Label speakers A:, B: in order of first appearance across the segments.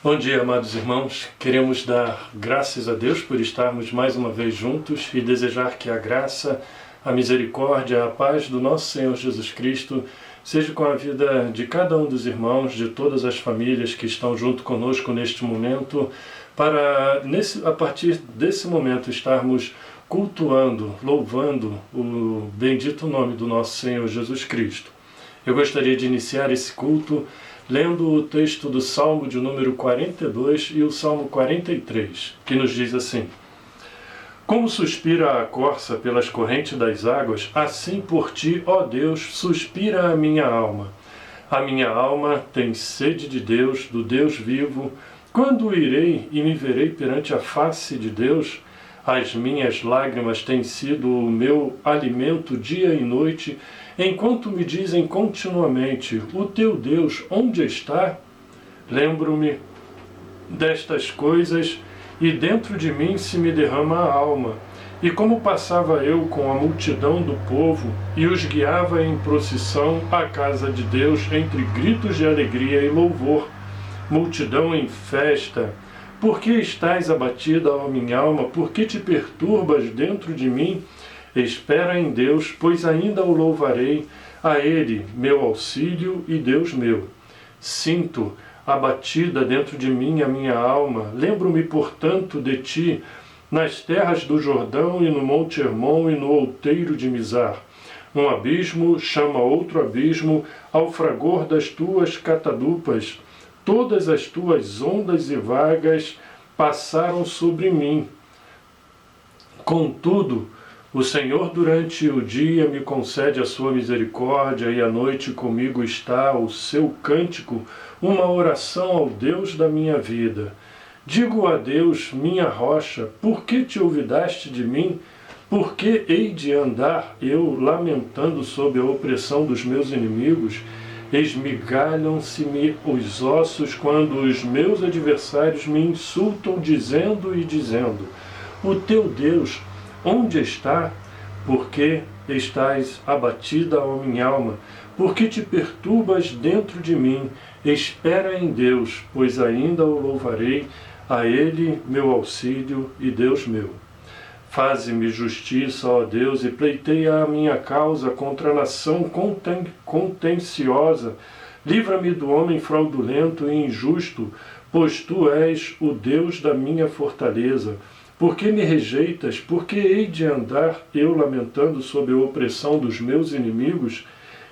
A: Bom dia, amados irmãos. Queremos dar graças a Deus por estarmos mais uma vez juntos e desejar que a graça, a misericórdia, a paz do nosso Senhor Jesus Cristo seja com a vida de cada um dos irmãos, de todas as famílias que estão junto conosco neste momento, para a partir desse momento estarmos cultuando, louvando o bendito nome do nosso Senhor Jesus Cristo. Eu gostaria de iniciar esse culto lendo o texto do Salmo de número 42 e o Salmo 43, que nos diz assim: Como suspira a corça pelas correntes das águas, assim por ti, ó Deus, suspira a minha alma. A minha alma tem sede de Deus, do Deus vivo. Quando irei e me verei perante a face de Deus? As minhas lágrimas têm sido o meu alimento dia e noite, enquanto me dizem continuamente: o teu Deus onde está? Lembro-me destas coisas e dentro de mim se me derrama a alma. E como passava eu com a multidão do povo e os guiava em procissão à casa de Deus entre gritos de alegria e louvor, multidão em festa. Por que estás abatida, ó minha alma? Por que te perturbas dentro de mim? Espera em Deus, pois ainda o louvarei, a Ele, meu auxílio e Deus meu. Sinto abatida dentro de mim a minha alma. Lembro-me, portanto, de ti, nas terras do Jordão e no Monte Hermon e no outeiro de Mizar. Um abismo chama outro abismo ao fragor das tuas catadupas. Todas as tuas ondas e vagas passaram sobre mim. Contudo, o Senhor durante o dia me concede a sua misericórdia e à noite comigo está o seu cântico, uma oração ao Deus da minha vida. Digo a Deus, minha rocha, por que te olvidaste de mim? Por que hei de andar eu lamentando sob a opressão dos meus inimigos? Esmigalham-se-me os ossos quando os meus adversários me insultam, dizendo: o teu Deus onde está? Por que estás abatida, ó minha alma? Por que te perturbas dentro de mim? Espera em Deus, pois ainda o louvarei, a Ele meu auxílio e Deus meu. Faze-me justiça, ó Deus, e pleiteia a minha causa contra a nação contenciosa. Livra-me do homem fraudulento e injusto, pois Tu és o Deus da minha fortaleza. Por que me rejeitas? Por que hei de andar eu lamentando sob a opressão dos meus inimigos?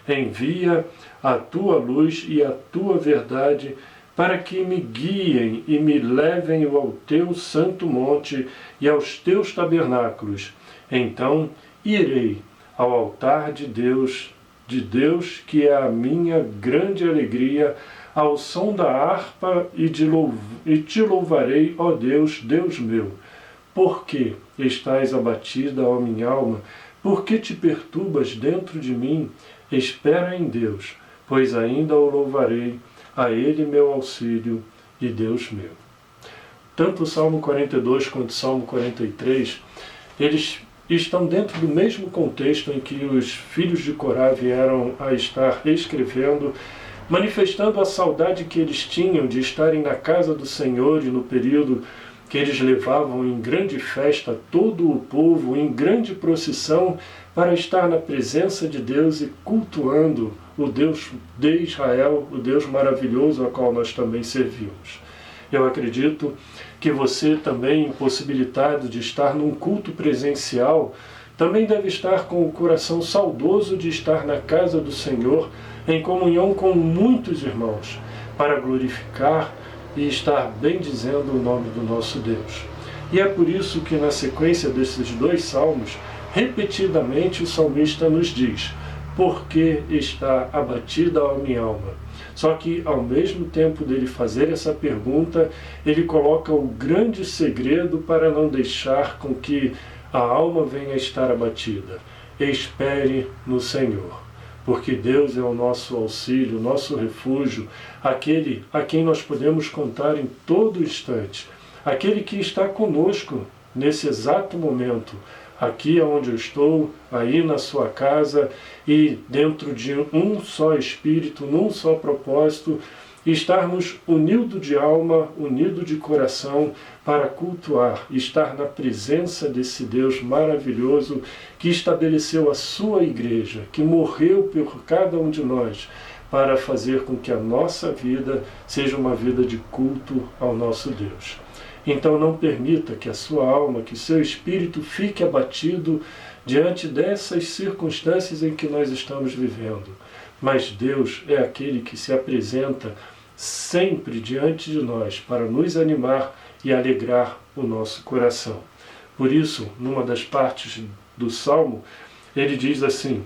A: Envia a Tua luz e a Tua verdade, para que me guiem e me levem ao Teu santo monte e aos Teus tabernáculos. Então irei ao altar de Deus que é a minha grande alegria, ao som da harpa e te louvarei, ó Deus, Deus meu. Por que estás abatida, ó minha alma? Por que te perturbas dentro de mim? Espera em Deus, pois ainda o louvarei, a Ele meu auxílio e Deus meu. Tanto o Salmo 42 quanto o Salmo 43, eles estão dentro do mesmo contexto em que os filhos de Corá vieram a estar escrevendo, manifestando a saudade que eles tinham de estarem na casa do Senhor e no período que eles levavam em grande festa todo o povo, em grande procissão, para estar na presença de Deus e cultuando o Deus de Israel, o Deus maravilhoso a qual nós também servimos. Eu acredito que você também, impossibilitado de estar num culto presencial, também deve estar com o coração saudoso de estar na casa do Senhor, em comunhão com muitos irmãos, para glorificar e estar bendizendo o nome do nosso Deus. E é por isso que na sequência desses dois salmos, repetidamente o salmista nos diz: por que está abatida a minha alma? Só que ao mesmo tempo dele fazer essa pergunta, ele coloca o grande segredo para não deixar com que a alma venha a estar abatida. Espere no Senhor. Porque Deus é o nosso auxílio, o nosso refúgio, aquele a quem nós podemos contar em todo instante, aquele que está conosco nesse exato momento, aqui onde eu estou, aí na sua casa, e dentro de um só espírito, num só propósito, estarmos unidos de alma, unidos de coração, para cultuar, estar na presença desse Deus maravilhoso que estabeleceu a sua igreja, que morreu por cada um de nós, para fazer com que a nossa vida seja uma vida de culto ao nosso Deus. Então não permita que a sua alma, que seu espírito fique abatido diante dessas circunstâncias em que nós estamos vivendo. Mas Deus é aquele que se apresenta sempre diante de nós para nos animar e alegrar o nosso coração. Por isso, numa das partes do Salmo, ele diz assim: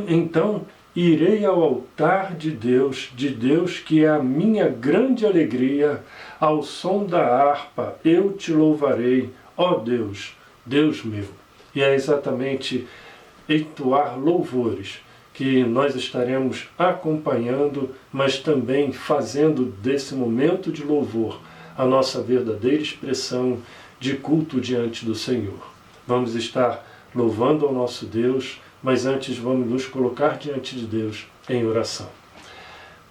A: então irei ao altar de Deus que é a minha grande alegria, ao som da harpa eu te louvarei, ó Deus, Deus meu. E é exatamente entoar louvores que nós estaremos acompanhando, mas também fazendo desse momento de louvor a nossa verdadeira expressão de culto diante do Senhor. Vamos estar louvando ao nosso Deus, mas antes vamos nos colocar diante de Deus em oração.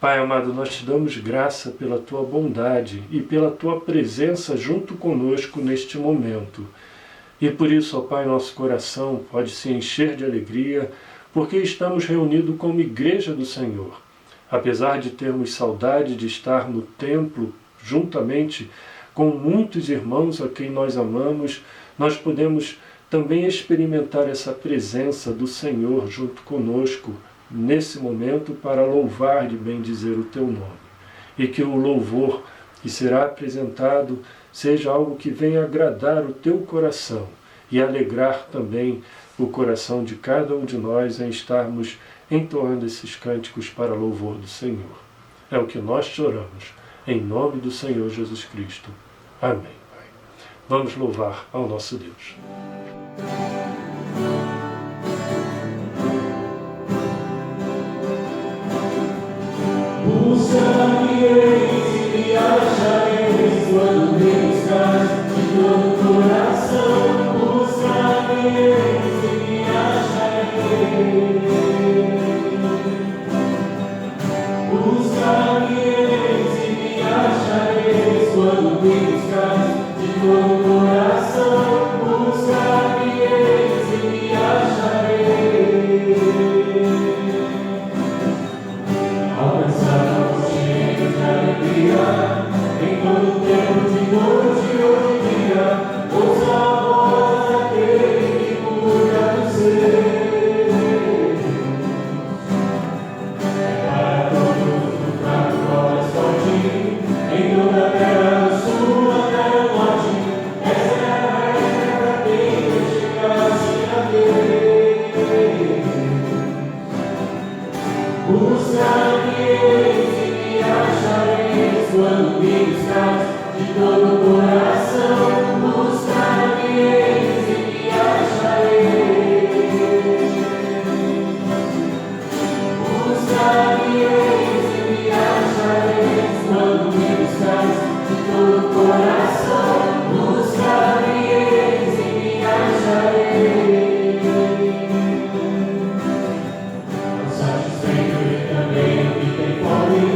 A: Pai amado, nós te damos graça pela tua bondade e pela tua presença junto conosco neste momento. E por isso, ó Pai, nosso coração pode se encher de alegria, porque estamos reunidos como igreja do Senhor. Apesar de termos saudade de estar no templo juntamente com muitos irmãos a quem nós amamos, nós podemos também experimentar essa presença do Senhor junto conosco nesse momento para louvar e bendizer o teu nome. E que o louvor que será apresentado seja algo que venha agradar o teu coração e alegrar também o coração de cada um de nós em estarmos entoando esses cânticos para louvor do Senhor. É o que nós te oramos, em nome do Senhor Jesus Cristo. Amém, Pai. Vamos louvar ao nosso Deus.
B: Busca-me-eis e me achareis quando me buscais de todo o coração. Busca-me-eis e me achareis. Busca-me-eis e me achareis quando me buscais de todo o coração. Busca-me-eis e me achareis. Alcançar cheios de alegria, em todo tempo de noite ou de dia, ouça a voz daquele que cuida do ser. É para todos o fraco, qual é forte, em toda a terra do sul até o norte, essa é a regra para quem quer chegar assim a Deus. Busca-me-eis e me achareis quando me buscais de todo o coração. Busca-me-eis e me achareis. Busca-me-eis e me achareis quando me buscais de todo o coração. Busca-me-eis e me achareis. Satisfeito e também o que tem fome,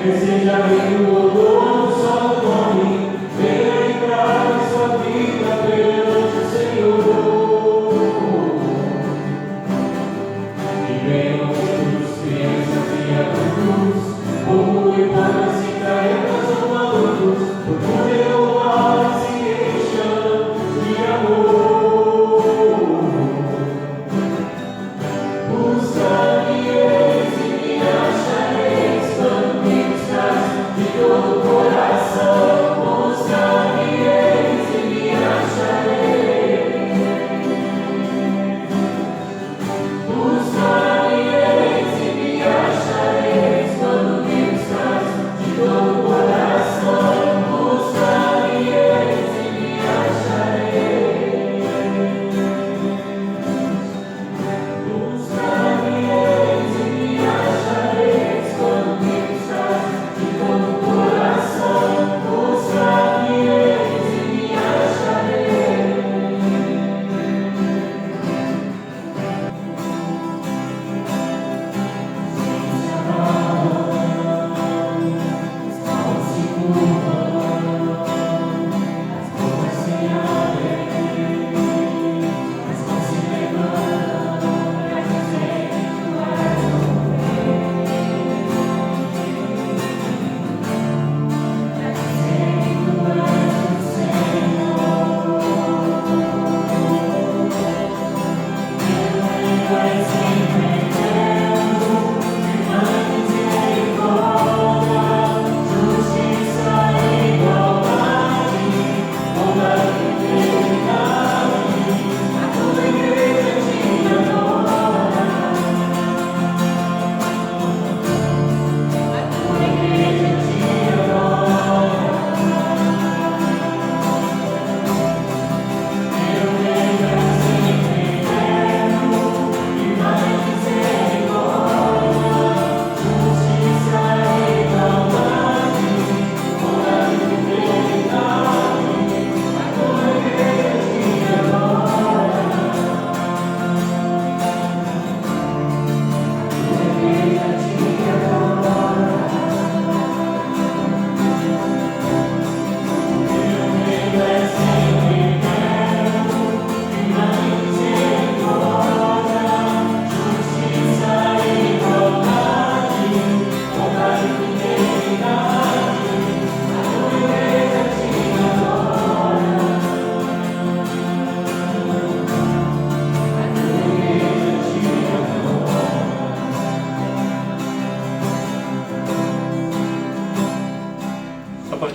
B: deseja bem o odor do sol do nome, venha entrar em sua vida perante o Senhor. E venham todos, crianças e adultos, como iguanas e caretas ou malucos, por poder louvar e se encham de amor. Busca-me-eis e me achareis quando me buscais de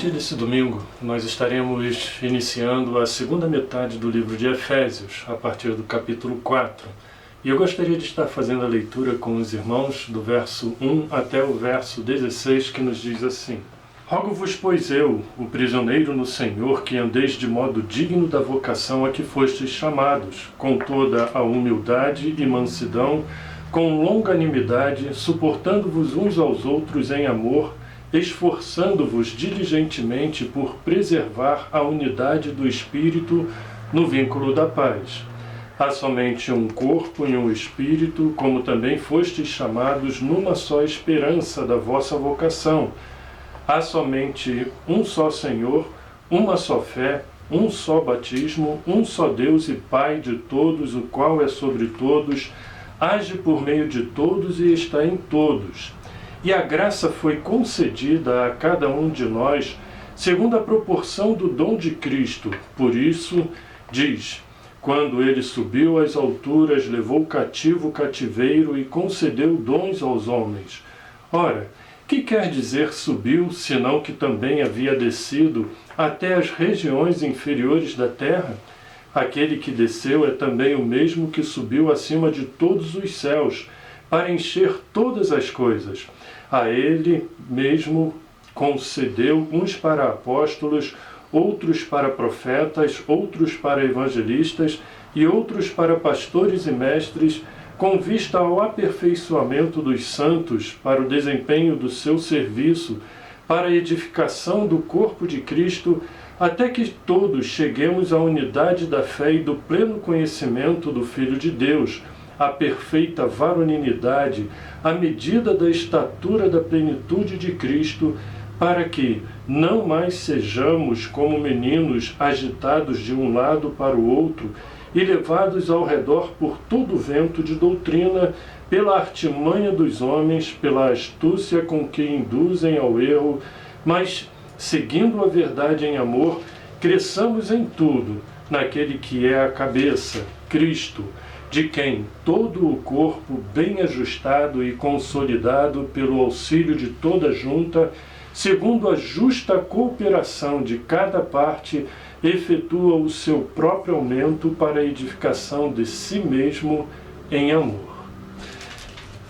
A: partir desse domingo, nós estaremos iniciando a segunda metade do livro de Efésios, a partir do capítulo 4. E eu gostaria de estar fazendo a leitura com os irmãos do verso 1 até o verso 16, que nos diz assim: Rogo-vos, pois eu, o prisioneiro no Senhor, que andeis de modo digno da vocação a que fostes chamados, com toda a humildade e mansidão, com longanimidade, suportando-vos uns aos outros em amor, esforçando-vos diligentemente por preservar a unidade do Espírito no vínculo da paz. Há somente um corpo e um Espírito, como também fostes chamados numa só esperança da vossa vocação. Há somente um só Senhor, uma só fé, um só batismo, um só Deus e Pai de todos, o qual é sobre todos, age por meio de todos e está em todos. E a graça foi concedida a cada um de nós, segundo a proporção do dom de Cristo. Por isso, diz: quando ele subiu às alturas, levou cativo o cativeiro e concedeu dons aos homens. Ora, que quer dizer subiu, senão que também havia descido até as regiões inferiores da terra? Aquele que desceu é também o mesmo que subiu acima de todos os céus, para encher todas as coisas. A ele mesmo concedeu uns para apóstolos, outros para profetas, outros para evangelistas e outros para pastores e mestres, com vista ao aperfeiçoamento dos santos, para o desempenho do seu serviço, para a edificação do corpo de Cristo, até que todos cheguemos à unidade da fé e do pleno conhecimento do Filho de Deus, à perfeita varonilidade, à medida da estatura da plenitude de Cristo, para que não mais sejamos como meninos agitados de um lado para o outro e levados ao redor por todo vento de doutrina, pela artimanha dos homens, pela astúcia com que induzem ao erro, mas, seguindo a verdade em amor, cresçamos em tudo naquele que é a cabeça, Cristo, de quem todo o corpo, bem ajustado e consolidado pelo auxílio de toda junta, segundo a justa cooperação de cada parte, efetua o seu próprio aumento para a edificação de si mesmo em amor.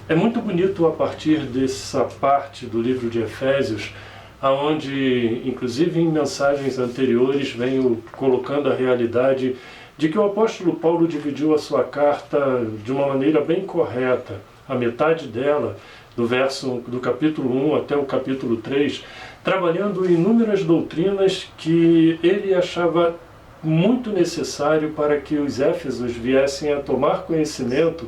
A: É muito bonito a partir dessa parte do livro de Efésios, aonde, inclusive em mensagens anteriores, venho colocando a realidade de que o apóstolo Paulo dividiu a sua carta de uma maneira bem correta. A metade dela, do capítulo 1 até o capítulo 3, trabalhando inúmeras doutrinas que ele achava muito necessário para que os éfesos viessem a tomar conhecimento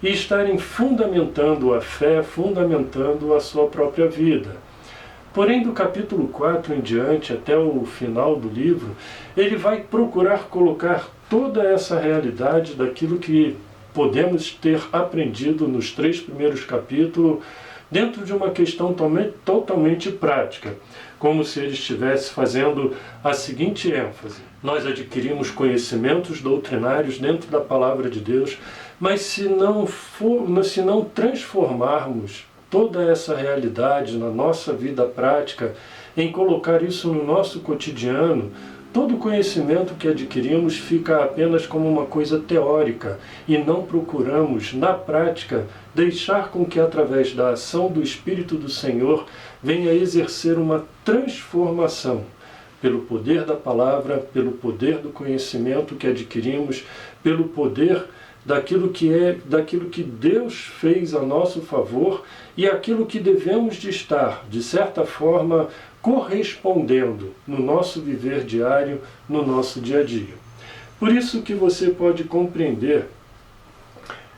A: e estarem fundamentando a fé, fundamentando a sua própria vida. Porém, do capítulo 4 em diante, até o final do livro, ele vai procurar colocar toda essa realidade daquilo que podemos ter aprendido nos 3 primeiros capítulos dentro de uma questão totalmente prática, como se ele estivesse fazendo a seguinte ênfase: nós adquirimos conhecimentos doutrinários dentro da palavra de Deus, mas se não transformarmos toda essa realidade na nossa vida prática, em colocar isso no nosso cotidiano, todo o conhecimento que adquirimos fica apenas como uma coisa teórica e não procuramos, na prática, deixar com que através da ação do Espírito do Senhor venha exercer uma transformação pelo poder da palavra, pelo poder do conhecimento que adquirimos, pelo poder daquilo que Deus fez a nosso favor e aquilo que devemos de estar, de certa forma, correspondendo no nosso viver diário, no nosso dia a dia. Por isso que você pode compreender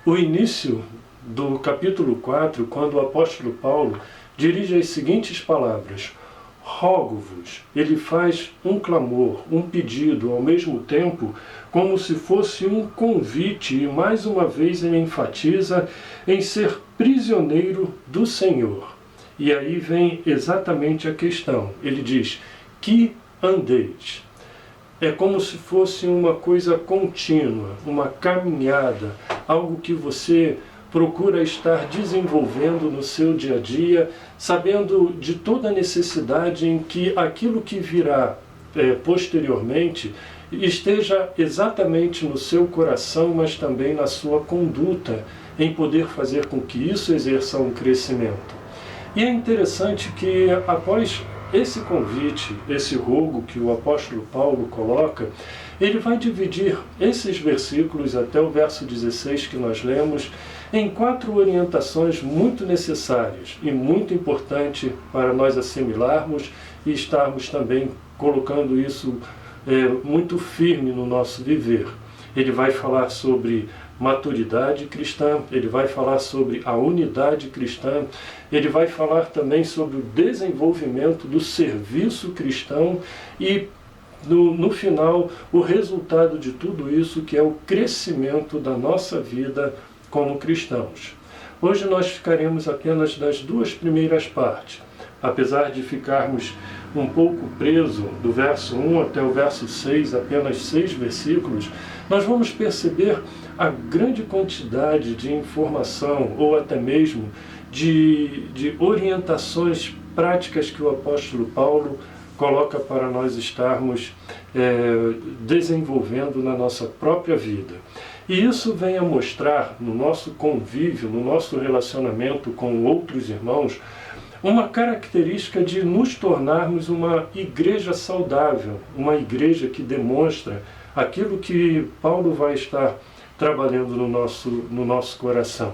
A: o início do capítulo 4, quando o apóstolo Paulo dirige as seguintes palavras: rogo-vos. Ele faz um clamor, um pedido, ao mesmo tempo, como se fosse um convite, e mais uma vez ele enfatiza em ser prisioneiro do Senhor. E aí vem exatamente a questão. Ele diz: que andeis. É como se fosse uma coisa contínua, uma caminhada, algo que você procura estar desenvolvendo no seu dia a dia, sabendo de toda a necessidade em que aquilo que virá posteriormente esteja exatamente no seu coração, mas também na sua conduta, em poder fazer com que isso exerça um crescimento. E é interessante que após esse convite, esse rogo que o apóstolo Paulo coloca, ele vai dividir esses versículos até o verso 16 que nós lemos em 4 orientações muito necessárias e muito importantes para nós assimilarmos e estarmos também colocando isso muito firme no nosso viver. Ele vai falar sobre maturidade cristã, ele vai falar sobre a unidade cristã, ele vai falar também sobre o desenvolvimento do serviço cristão e, no final, o resultado de tudo isso, que é o crescimento da nossa vida como cristãos. Hoje nós ficaremos apenas nas 2 primeiras partes, apesar de ficarmos um pouco preso do verso 1 até o verso 6, apenas 6 versículos, nós vamos perceber a grande quantidade de informação, ou até mesmo de orientações práticas que o apóstolo Paulo coloca para nós estarmos desenvolvendo na nossa própria vida. E isso vem a mostrar no nosso convívio, no nosso relacionamento com outros irmãos, uma característica de nos tornarmos uma igreja saudável, uma igreja que demonstra aquilo que Paulo vai estar trabalhando no nosso coração.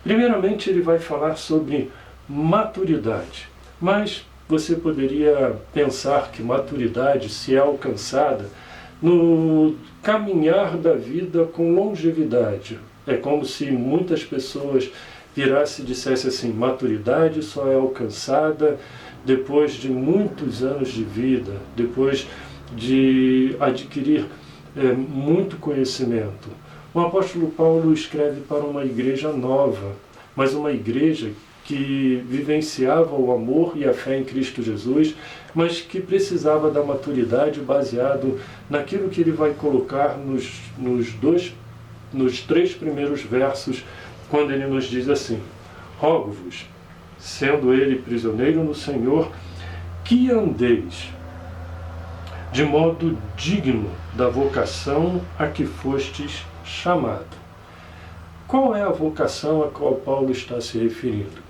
A: Primeiramente, ele vai falar sobre maturidade, mas você poderia pensar que maturidade se é alcançada no caminhar da vida com longevidade. É como se muitas pessoas virassem e dissessem assim: maturidade só é alcançada depois de muitos anos de vida, depois de adquirir muito conhecimento. O apóstolo Paulo escreve para uma igreja nova, mas uma igreja que vivenciava o amor e a fé em Cristo Jesus, mas que precisava da maturidade baseado naquilo que ele vai colocar nos 3 primeiros versos, quando ele nos diz assim: rogo-vos, sendo ele prisioneiro no Senhor, que andeis de modo digno da vocação a que fostes chamado. Qual é a vocação a qual Paulo está se referindo?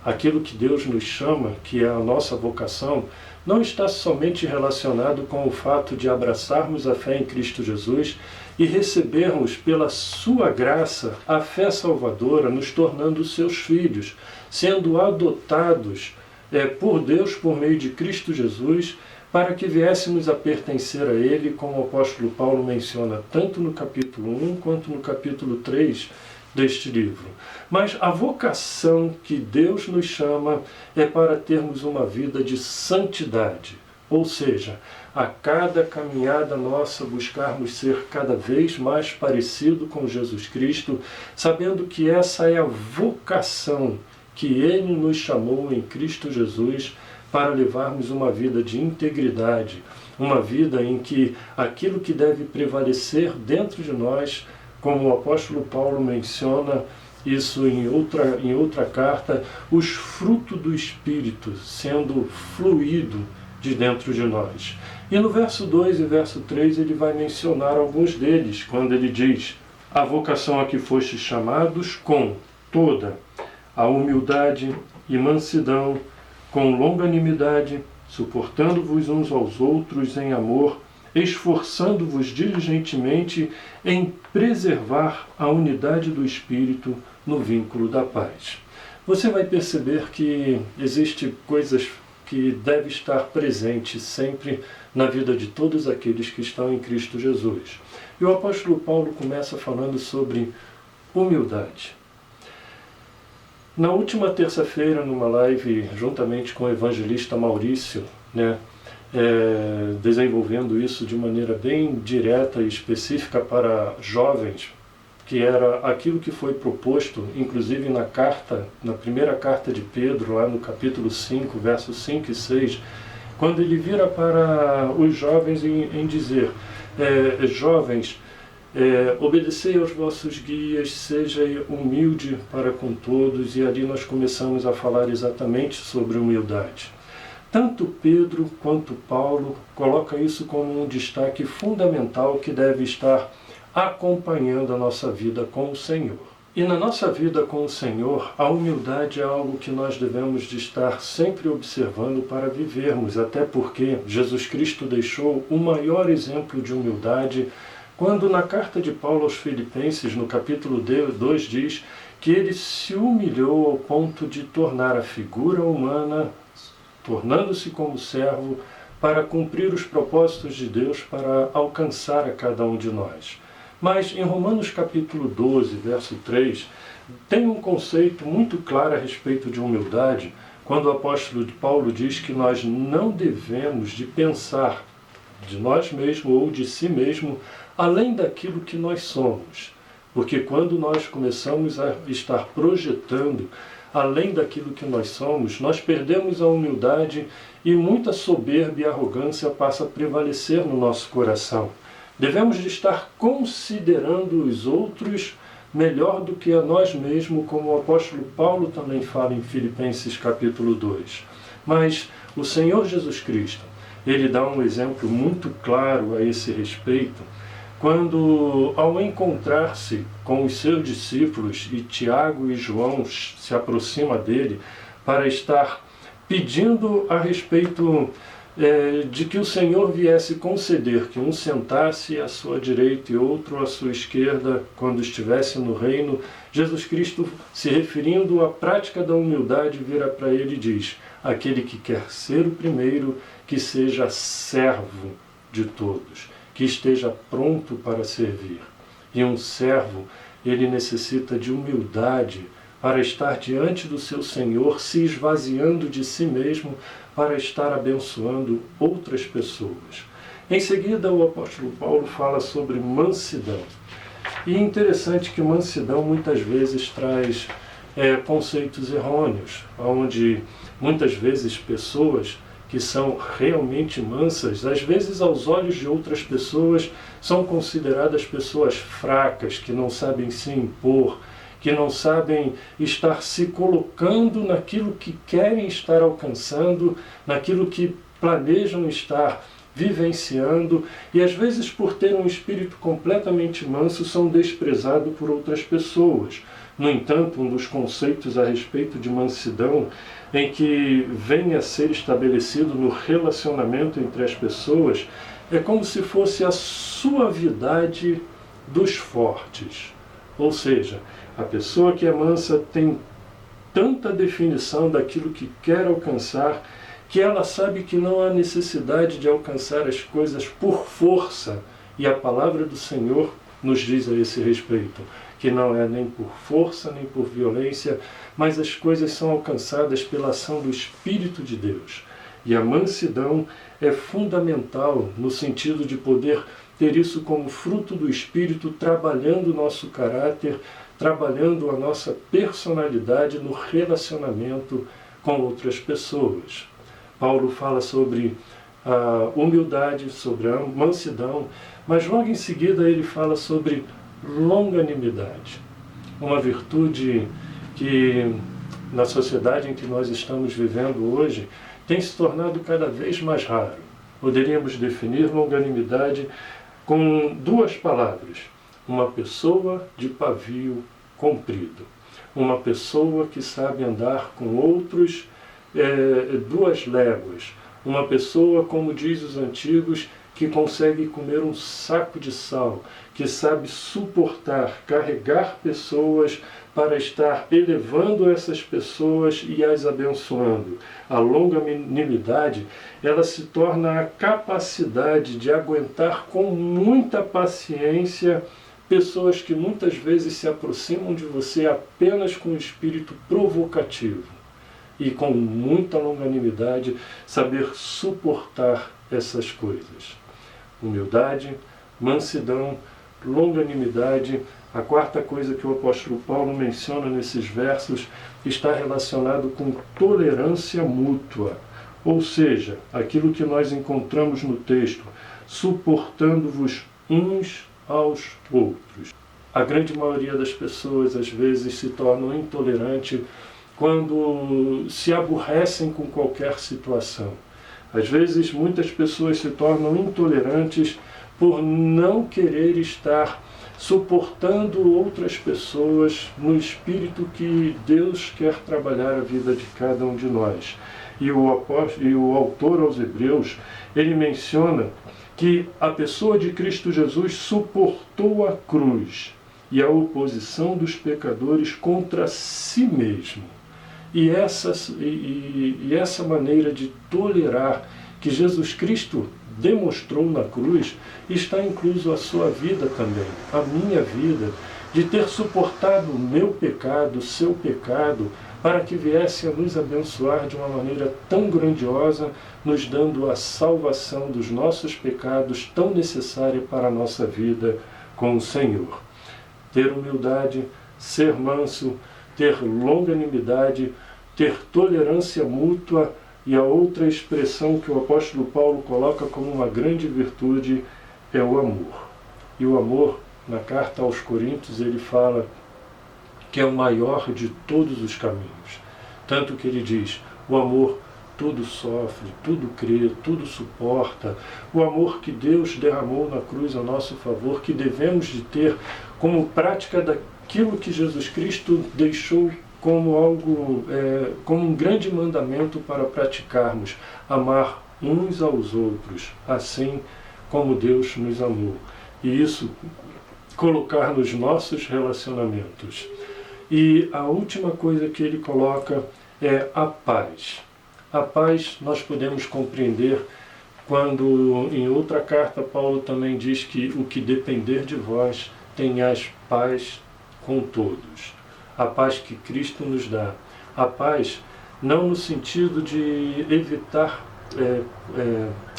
A: Aquilo que Deus nos chama, que é a nossa vocação, não está somente relacionado com o fato de abraçarmos a fé em Cristo Jesus e recebermos pela sua graça a fé salvadora, nos tornando seus filhos, sendo adotados por Deus por meio de Cristo Jesus, para que viéssemos a pertencer a Ele, como o apóstolo Paulo menciona tanto no capítulo 1 quanto no capítulo 3 deste livro. Mas a vocação que Deus nos chama é para termos uma vida de santidade, ou seja, a cada caminhada nossa buscarmos ser cada vez mais parecido com Jesus Cristo, sabendo que essa é a vocação que Ele nos chamou em Cristo Jesus, para levarmos uma vida de integridade, uma vida em que aquilo que deve prevalecer dentro de nós, como o apóstolo Paulo menciona isso em outra carta, os frutos do Espírito sendo fluído de dentro de nós. E no verso 2 e verso 3 ele vai mencionar alguns deles, quando ele diz: a vocação a que fostes chamados com toda a humildade e mansidão, com longanimidade, suportando-vos uns aos outros em amor, esforçando-vos diligentemente em preservar a unidade do Espírito no vínculo da paz. Você vai perceber que existem coisas que devem estar presentes sempre na vida de todos aqueles que estão em Cristo Jesus. E o apóstolo Paulo começa falando sobre humildade. Na última terça-feira, numa live, juntamente com o evangelista Maurício, desenvolvendo isso de maneira bem direta e específica para jovens, que era aquilo que foi proposto, inclusive na primeira carta de Pedro, lá no capítulo 5, versos 5 e 6, quando ele vira para os jovens em dizer: jovens, Obedecei aos vossos guias, seja humilde para com todos, e ali nós começamos a falar exatamente sobre humildade. Tanto Pedro quanto Paulo colocam isso como um destaque fundamental que deve estar acompanhando a nossa vida com o Senhor. E na nossa vida com o Senhor, a humildade é algo que nós devemos de estar sempre observando para vivermos, até porque Jesus Cristo deixou o maior exemplo de humildade quando na carta de Paulo aos Filipenses, no capítulo 2, diz que ele se humilhou ao ponto de tornar a figura humana, tornando-se como servo, para cumprir os propósitos de Deus, para alcançar a cada um de nós. Mas em Romanos capítulo 12, verso 3, tem um conceito muito claro a respeito de humildade, quando o apóstolo Paulo diz que nós não devemos de pensar de nós mesmos ou de si mesmo além daquilo que nós somos. Porque quando nós começamos a estar projetando além daquilo que nós somos, nós perdemos a humildade e muita soberba e arrogância passa a prevalecer no nosso coração. Devemos de estar considerando os outros melhor do que a nós mesmos, como o apóstolo Paulo também fala em Filipenses capítulo 2. Mas o Senhor Jesus Cristo, ele dá um exemplo muito claro a esse respeito, quando, ao encontrar-se com os seus discípulos, e Tiago e João se aproximam dele para estar pedindo a respeito de que o Senhor viesse conceder que um sentasse à sua direita e outro à sua esquerda quando estivesse no reino, Jesus Cristo, se referindo à prática da humildade, vira para ele e diz: aquele que quer ser o primeiro, que seja servo de todos, que esteja pronto para servir. E um servo, ele necessita de humildade para estar diante do seu Senhor, se esvaziando de si mesmo para estar abençoando outras pessoas. Em seguida, o apóstolo Paulo fala sobre mansidão. E é interessante que mansidão muitas vezes traz conceitos errôneos, onde muitas vezes pessoas que são realmente mansas, às vezes aos olhos de outras pessoas, são consideradas pessoas fracas, que não sabem se impor, que não sabem estar se colocando naquilo que querem estar alcançando, naquilo que planejam estar vivenciando, e às vezes por ter um espírito completamente manso são desprezados por outras pessoas. No entanto, um dos conceitos a respeito de mansidão em que vem a ser estabelecido no relacionamento entre as pessoas é como se fosse a suavidade dos fortes. Ou seja, a pessoa que é mansa tem tanta definição daquilo que quer alcançar que ela sabe que não há necessidade de alcançar as coisas por força. E a palavra do Senhor nos diz a esse respeito, que não é nem por força, nem por violência, mas as coisas são alcançadas pela ação do Espírito de Deus. E a mansidão é fundamental no sentido de poder ter isso como fruto do Espírito, trabalhando o nosso caráter, trabalhando a nossa personalidade no relacionamento com outras pessoas. Paulo fala sobre a humildade, sobre a mansidão, mas logo em seguida ele fala sobre longanimidade, uma virtude que na sociedade em que nós estamos vivendo hoje tem se tornado cada vez mais raro. Poderíamos definir longanimidade com duas palavras: uma pessoa de pavio comprido, uma pessoa que sabe andar com outros 2 léguas, uma pessoa, como diz os antigos, que consegue comer um saco de sal, que sabe suportar, carregar pessoas para estar elevando essas pessoas e as abençoando. A longanimidade, ela se torna a capacidade de aguentar com muita paciência pessoas que muitas vezes se aproximam de você apenas com um espírito provocativo. E com muita longanimidade saber suportar essas coisas. Humildade, mansidão, longanimidade. A quarta coisa que o apóstolo Paulo menciona nesses versos está relacionado com tolerância mútua. Ou seja, aquilo que nós encontramos no texto, suportando-vos uns aos outros. A grande maioria das pessoas, às vezes, se tornam intolerantes quando se aborrecem com qualquer situação. Às vezes, muitas pessoas se tornam intolerantes por não querer estar suportando outras pessoas no espírito que Deus quer trabalhar a vida de cada um de nós. E o autor aos Hebreus, ele menciona que a pessoa de Cristo Jesus suportou a cruz e a oposição dos pecadores contra si mesmo. E essa maneira de tolerar que Jesus Cristo demonstrou na cruz está incluso a sua vida também, a minha vida, de ter suportado o meu pecado, o seu pecado, para que viesse a nos abençoar de uma maneira tão grandiosa, nos dando a salvação dos nossos pecados tão necessária para a nossa vida com o Senhor. Ter humildade, ser manso, ter longanimidade, ter tolerância mútua, e a outra expressão que o apóstolo Paulo coloca como uma grande virtude é o amor. E o amor, na carta aos Coríntios, ele fala que é o maior de todos os caminhos. Tanto que ele diz, o amor tudo sofre, tudo crê, tudo suporta. O amor que Deus derramou na cruz a nosso favor, que devemos de ter como prática daquilo que Jesus Cristo deixou como algo, como um grande mandamento para praticarmos, amar uns aos outros, assim como Deus nos amou. E isso colocar nos nossos relacionamentos. E a última coisa que ele coloca é a paz. A paz nós podemos compreender quando em outra carta Paulo também diz que o que depender de vós tenhais paz com todos. A paz que Cristo nos dá. A paz não no sentido de evitar,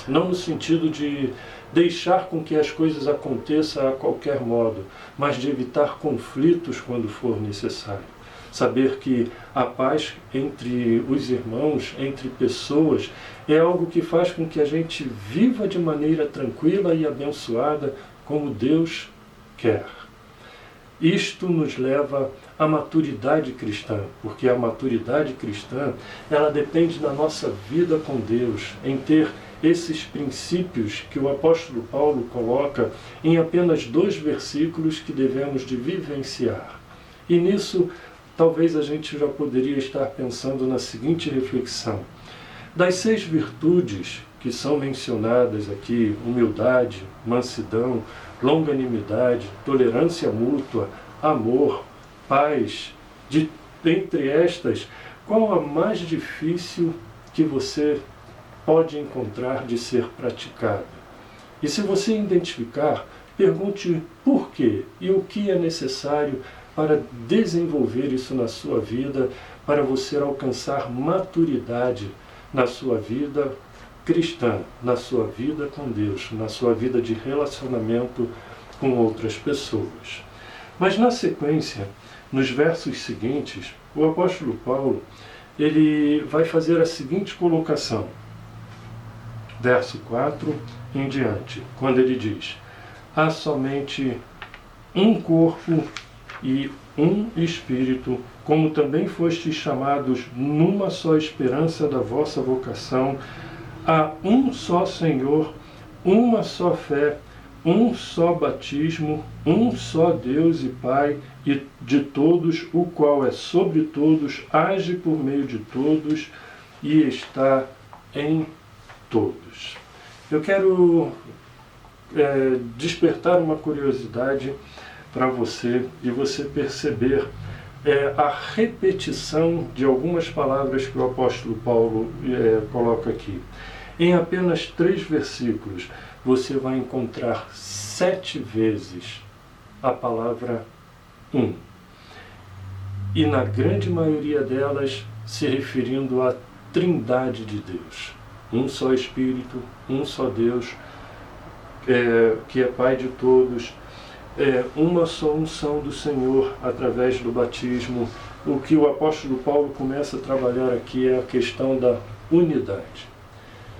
A: não no sentido de deixar com que as coisas aconteçam a qualquer modo, mas de evitar conflitos quando for necessário. Saber que a paz entre os irmãos, entre pessoas, é algo que faz com que a gente viva de maneira tranquila e abençoada como Deus quer. Isto nos leva à maturidade cristã, porque a maturidade cristã, ela depende da nossa vida com Deus, em ter esses princípios que o apóstolo Paulo coloca em apenas 2 versículos que devemos de vivenciar. E nisso, talvez a gente já poderia estar pensando na seguinte reflexão. Das 6 virtudes que são mencionadas aqui, humildade, mansidão, longanimidade, tolerância mútua, amor, paz, entre estas, qual a mais difícil que você pode encontrar de ser praticada? E se você identificar, pergunte por quê e o que é necessário para desenvolver isso na sua vida, para você alcançar maturidade na sua vida cristã, na sua vida com Deus, na sua vida de relacionamento com outras pessoas. Mas na sequência, nos versos seguintes, o apóstolo Paulo, ele vai fazer a seguinte colocação. Verso 4 em diante, quando ele diz: há somente um corpo e um Espírito, como também fostes chamados numa só esperança da vossa vocação, há um só Senhor, uma só fé, um só batismo, um só Deus e Pai e de todos, o qual é sobre todos, age por meio de todos e está em todos. Eu quero despertar uma curiosidade para você e você perceber a repetição de algumas palavras que o apóstolo Paulo coloca aqui. Em apenas 3 versículos, você vai encontrar 7 vezes a palavra um. E na grande maioria delas, se referindo à Trindade de Deus. Um só Espírito, um só Deus, que é Pai de todos, uma só unção do Senhor através do batismo. O que o apóstolo Paulo começa a trabalhar aqui é a questão da unidade.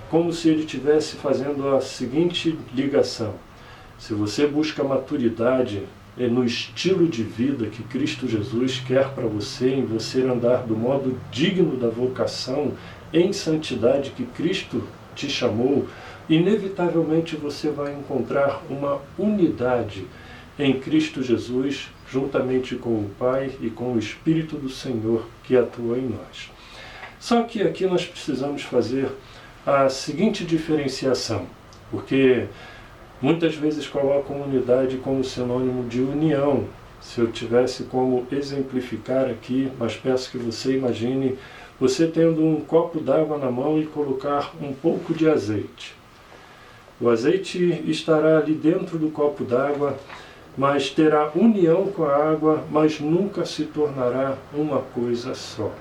A: Como se ele estivesse fazendo a seguinte ligação. Se você busca maturidade no estilo de vida que Cristo Jesus quer para você, em você andar do modo digno da vocação, em santidade que Cristo te chamou, inevitavelmente você vai encontrar uma unidade em Cristo Jesus, juntamente com o Pai e com o Espírito do Senhor que atua em nós. Só que aqui nós precisamos fazer a seguinte diferenciação, porque muitas vezes colocam unidade como sinônimo de união. Se eu tivesse como exemplificar aqui, mas peço que você imagine você tendo um copo d'água na mão e colocar um pouco de azeite. O azeite estará ali dentro do copo d'água, mas terá união com a água, mas nunca se tornará uma coisa só.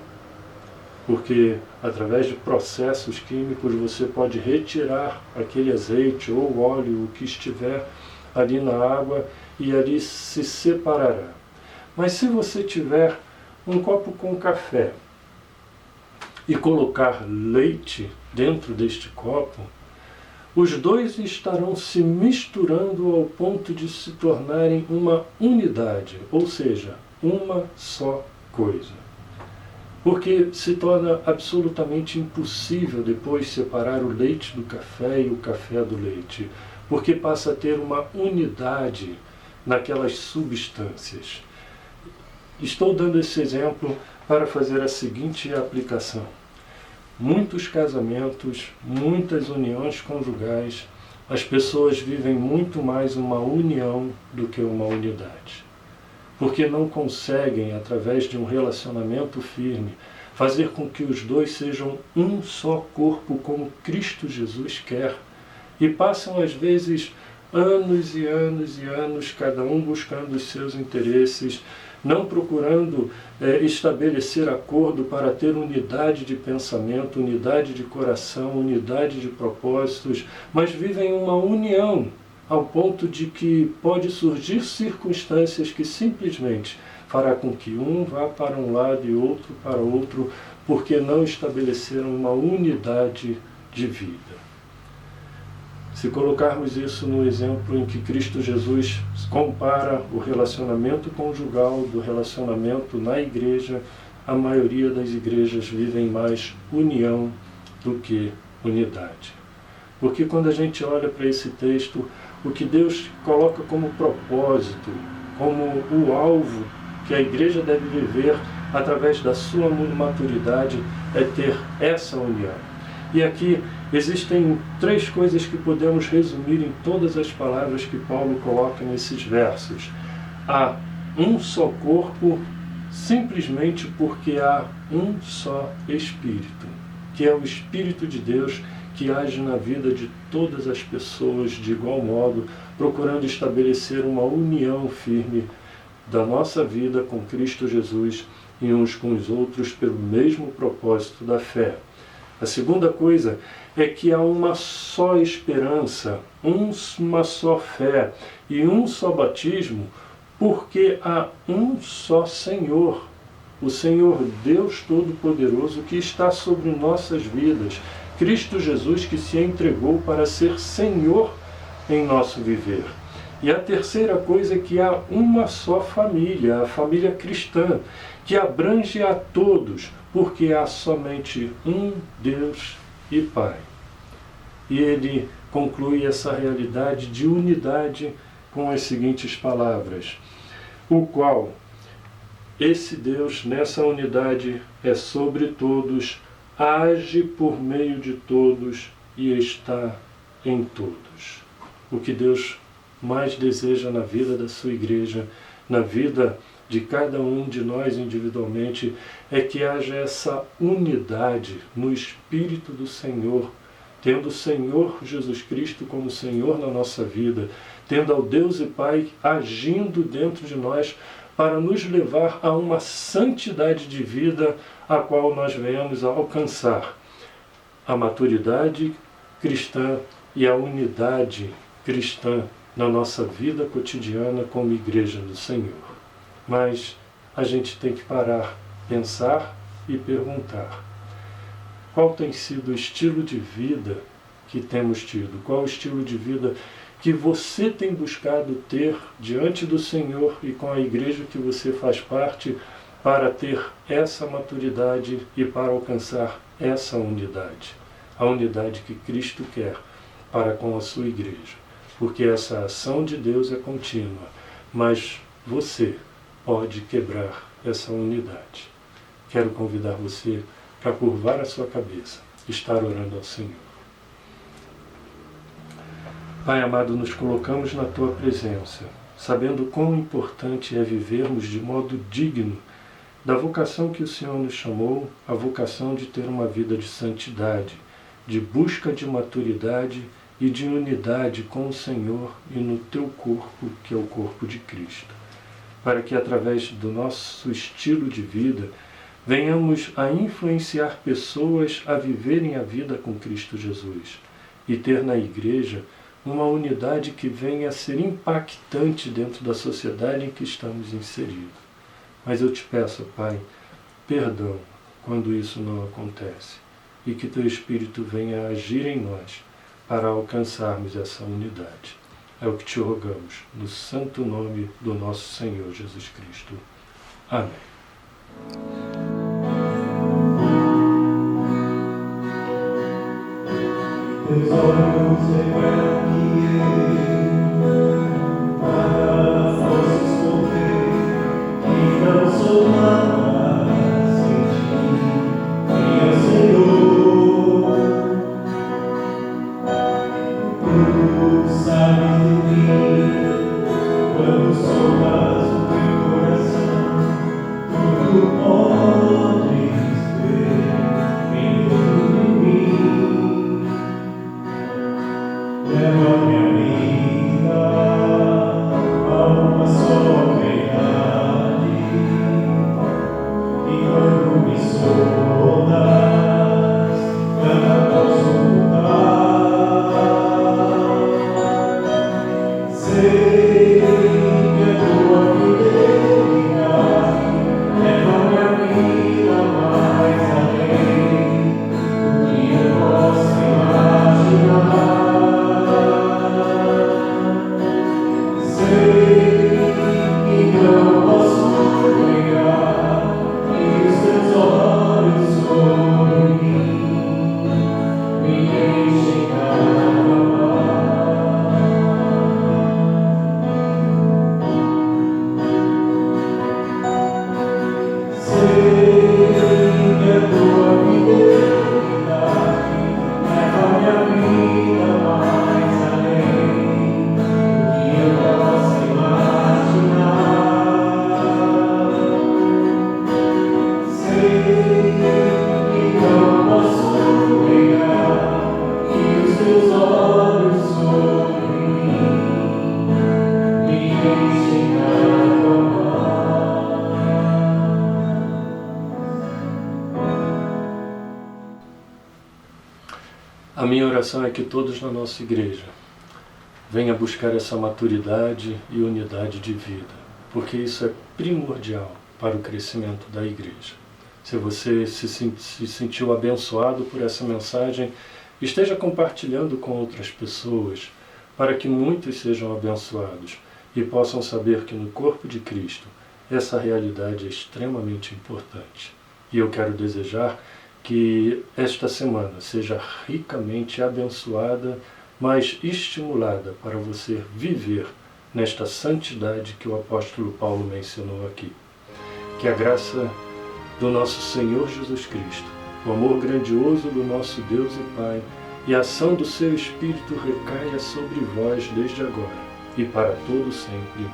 A: Porque através de processos químicos você pode retirar aquele azeite ou óleo, o que estiver ali na água, e ali se separará. Mas se você tiver um copo com café e colocar leite dentro deste copo, os dois estarão se misturando ao ponto de se tornarem uma unidade, ou seja, uma só coisa. Porque se torna absolutamente impossível depois separar o leite do café e o café do leite, porque passa a ter uma unidade naquelas substâncias. Estou dando esse exemplo para fazer a seguinte aplicação. Muitos casamentos, muitas uniões conjugais, as pessoas vivem muito mais uma união do que uma unidade. Porque não conseguem, através de um relacionamento firme, fazer com que os dois sejam um só corpo, como Cristo Jesus quer. E passam, às vezes, anos e anos e anos, cada um buscando os seus interesses, não procurando estabelecer acordo para ter unidade de pensamento, unidade de coração, unidade de propósitos, mas vivem uma união, ao ponto de que pode surgir circunstâncias que simplesmente fará com que um vá para um lado e outro para outro, porque não estabeleceram uma unidade de vida. Se colocarmos isso no exemplo em que Cristo Jesus compara o relacionamento conjugal do relacionamento na igreja, a maioria das igrejas vivem mais união do que unidade. Porque quando a gente olha para esse texto, o que Deus coloca como propósito, como o alvo que a igreja deve viver através da sua maturidade, é ter essa união. E aqui existem 3 coisas que podemos resumir em todas as palavras que Paulo coloca nesses versos. Há um só corpo, simplesmente porque há um só Espírito, que é o Espírito de Deus, que age na vida de todas as pessoas de igual modo, procurando estabelecer uma união firme da nossa vida com Cristo Jesus e uns com os outros pelo mesmo propósito da fé. A segunda coisa é que há uma só esperança, uma só fé e um só batismo, porque há um só Senhor, o Senhor Deus Todo-Poderoso que está sobre nossas vidas, Cristo Jesus que se entregou para ser Senhor em nosso viver. E a terceira coisa é que há uma só família, a família cristã, que abrange a todos, porque há somente um Deus e Pai. E ele conclui essa realidade de unidade com as seguintes palavras: o qual esse Deus, nessa unidade, é sobre todos, age por meio de todos e está em todos. O que Deus mais deseja na vida da sua igreja, na vida de cada um de nós individualmente, é que haja essa unidade no Espírito do Senhor, tendo o Senhor Jesus Cristo como Senhor na nossa vida, tendo ao Deus e Pai agindo dentro de nós para nos levar a uma santidade de vida a qual nós venhamos a alcançar a maturidade cristã e a unidade cristã na nossa vida cotidiana como igreja do Senhor. Mas a gente tem que parar, pensar e perguntar: qual tem sido o estilo de vida que temos tido? Qual o estilo de vida que você tem buscado ter diante do Senhor e com a igreja que você faz parte, para ter essa maturidade e para alcançar essa unidade. A unidade que Cristo quer para com a sua igreja. Porque essa ação de Deus é contínua, mas você pode quebrar essa unidade. Quero convidar você para curvar a sua cabeça, estar orando ao Senhor. Pai amado, nos colocamos na Tua presença, sabendo quão importante é vivermos de modo digno da vocação que o Senhor nos chamou, a vocação de ter uma vida de santidade, de busca de maturidade e de unidade com o Senhor e no Teu corpo, que é o corpo de Cristo. Para que através do nosso estilo de vida, venhamos a influenciar pessoas a viverem a vida com Cristo Jesus e ter na igreja uma unidade que venha a ser impactante dentro da sociedade em que estamos inseridos. Mas eu te peço, Pai, perdão quando isso não acontece e que Teu Espírito venha a agir em nós para alcançarmos essa unidade. É o que te rogamos, no santo nome do nosso Senhor Jesus Cristo. Amém.
B: Teus olhos revelam que nada posso esconder, que não sou nada sem ti, minha Senhor. Tu sabes de mim, quando sondas o teu coração, tudo podes ver em tudo em mim. Leva minha vida a uma só verdade, e quando me sondas, nada posso mudar. Sei que a tua fidelidade leva minha vida mais além do que eu posso imaginar.
A: A minha oração é que todos na nossa igreja venham buscar essa maturidade e unidade de vida, porque isso é primordial para o crescimento da igreja. Se você se sentiu abençoado por essa mensagem, esteja compartilhando com outras pessoas, para que muitos sejam abençoados e possam saber que no corpo de Cristo essa realidade é extremamente importante. E eu quero desejar que esta semana seja ricamente abençoada, mas estimulada para você viver nesta santidade que o apóstolo Paulo mencionou aqui. Que a graça do nosso Senhor Jesus Cristo, o amor grandioso do nosso Deus e Pai e a ação do seu Espírito recaia sobre vós desde agora e para todo sempre.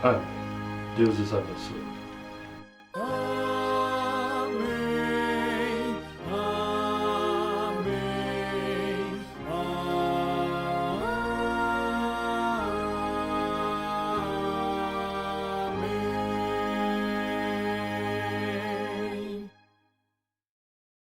A: Amém. Deus os abençoe.